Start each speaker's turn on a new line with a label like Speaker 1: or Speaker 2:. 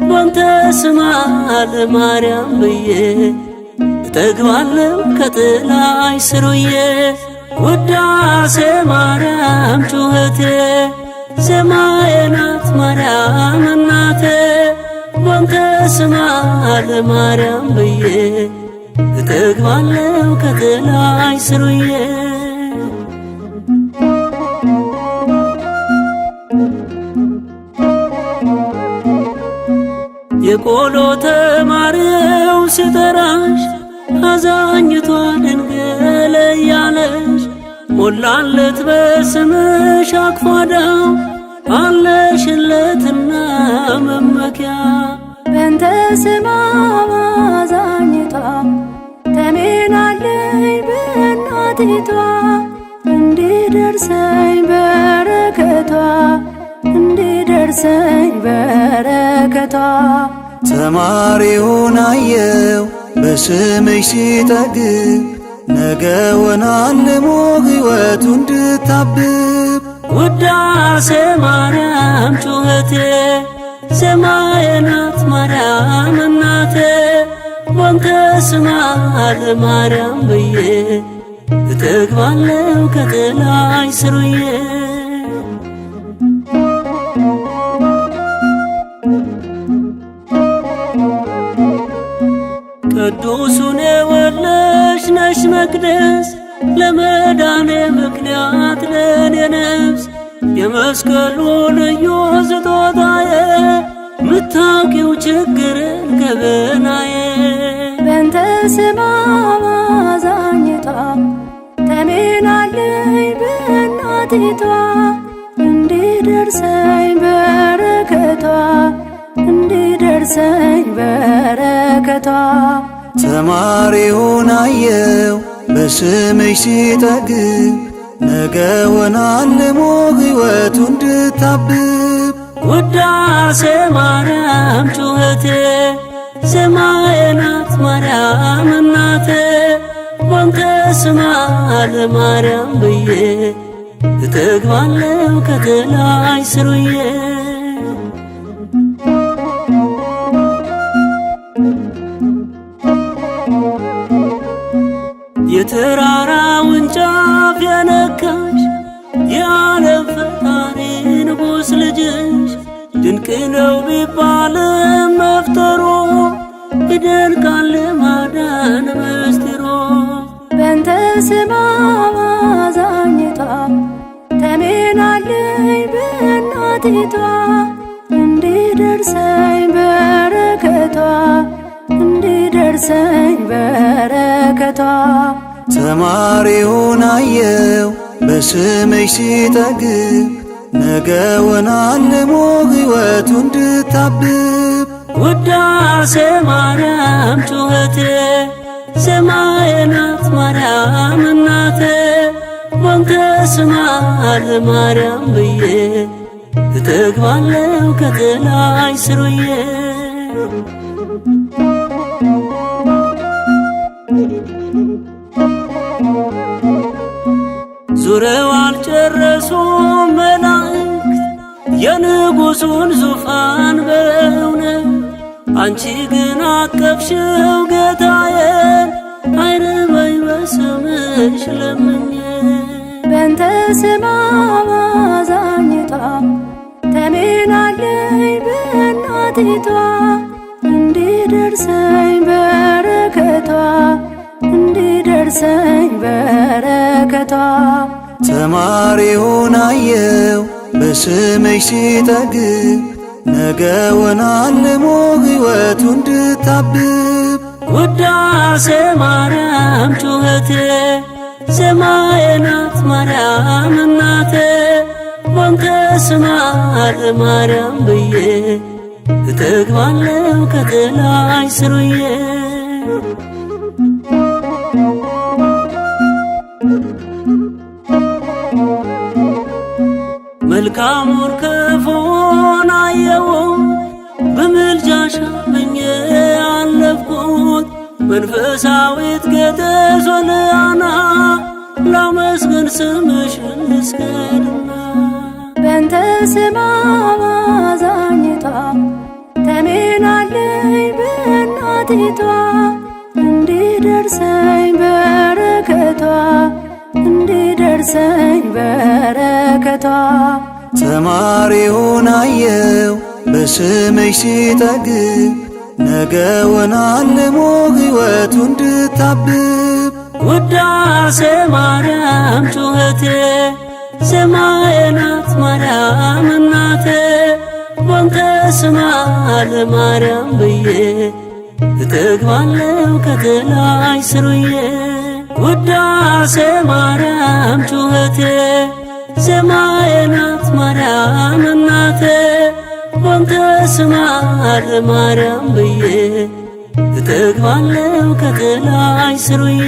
Speaker 1: ባንተ ስማ ለማርያም ብዬ እጠግባለሁ ከጥላይ ስር ውዬ ውዳሴ ማርያም ጩኸቴ ዜማዬ ናት ማርያም እናቴ ባንተ ስማ ለማርያም ብዬ እጠግባለሁ ከጥላይ ስር ውዬ የቆሎ ተማሪው ሲጠራሽ አዛኝቷ ድንግል እያለሽ ሞላለት በስምሽ አክፋዳው አለሽለትና መመኪያ
Speaker 2: በእንተ ስማ አዛኝቷ ተሜናለኝ በእናቲቷ እንዲደርሰኝ በረከቷ እንዲደርሰኝ በረከቷ
Speaker 3: ተማሪውን አየው በስምሽ ሲጠግብ ነገውን አልሞ ሕይወቱ እንድታብብ
Speaker 1: ውዳሴ ማርያም ጩኸቴ ዜማዬ ናት ማርያም እናቴ ባንተ ስማ ለማርያም ብዬ እጠግባለሁ ከጥላይ ስር ውዬ ቅዱሱን የወለድሽ ነሽ መቅደስ ለመዳኔ ምክንያት ለኔ ነፍስ የመስቀሉ ልዩ ስጦታዬ ምታውቂው ችግርን ገበናዬ
Speaker 2: በእንተ ስማ አዛኝቷ ተሜናለኝ በእናቲቷ እንዲደርሰኝ በረከቷ እንዲደርሰኝ በረከቷ
Speaker 3: ተማሪውን አየው በስምሽ ሲጠግብ ነገውን አልሞ ሕይወቱ እንድታብብ
Speaker 1: ውዳሴ ማርያም ጩኸቴ ዜማዬ ናት ማርያም እናቴ ባንተ ስማ ለማርያም ብዬ እጠግባለሁ ከጥላይ ስር ውዬ የተራራውን ጫፍ የነካሽ የዓለም ፈጣሪ ንጉሥ ልጅሽ ድንቅ ነው ቢባልም መፍጠሩ ይደንቃል ማዳን ምስጢሩ
Speaker 2: በእንተ ስማ አዛኝቷ ተሜናለኝ በእናቲቷ እንዲደርሰኝ በረከቷ እንዲደርሰኝ በረከቷ
Speaker 3: ተማሪውን አየው በስምሽ ሲጠግብ ነገውን አልሞ ሕይወቱ እንድታብብ
Speaker 1: ውዳሴ ማርያም ጩኸቴ ዜማዬ ናት ማርያም እናቴ ባንተ ስማ ለማርያም ብዬ እጠግባለሁ ከጥላይ ስር ውዬ ዙረው አልጨረሱም መላእክት የንጉሡን ዙፋን በእውነት አንቺ ግን አቀፍሽው ጌታዬን አይርበኝ በስምሽ ለምኜ
Speaker 2: በእንተ ስማ አዛኝቷ ተሜናለኝ በእናቲቷ እንዲደርሰኝ በረከቷ እንዲደርሰኝ በረከቷ
Speaker 3: ተማሪውን አየው በስምሽ ሲጠግብ ነገውን አልሞ ሕይወቱ እንድታብብ
Speaker 1: ውዳሴ ማርያም ጩኸቴ ዜማዬ ናት ማርያም እናቴ ባንተ ስማ ለማርያም ብዬ እጠግባለሁ ከጥላይ ስር ውዬ መልካሙን ክፉን አየው በምልጃሽ አምኜ አለፍኩት መንፈሳዊት ጌጤ ሶልያና ላመስግን ስምሽን ልስገድና
Speaker 2: በእንተ ስማ አዛኝቷ ተሜ ጸልይ በእናቲቷ እንዲደርሰኝ በረከቷ እንዲደርሰኝ በረከቷ።
Speaker 3: ተማሪውን አየው በስምሽ ሲጠግብ ነገውን አልሞ ሕይወቱ እንድታብብ።
Speaker 1: ውዳሴ ማርያም ጩኸቴ ሰማየ ናት ማርያም እናቴ ባንተ ስማ ለማርያም ብዬ እጠግባለሁ ከጥላይ ስሩዬ። ውዳሴ ማርያም ጩኸቴ ሰማየ ናት ማርያም እናቴ ባንተ ስማ ለማርያም ብዬ እጠግባለሁ ከጥላይ ስሩዬ።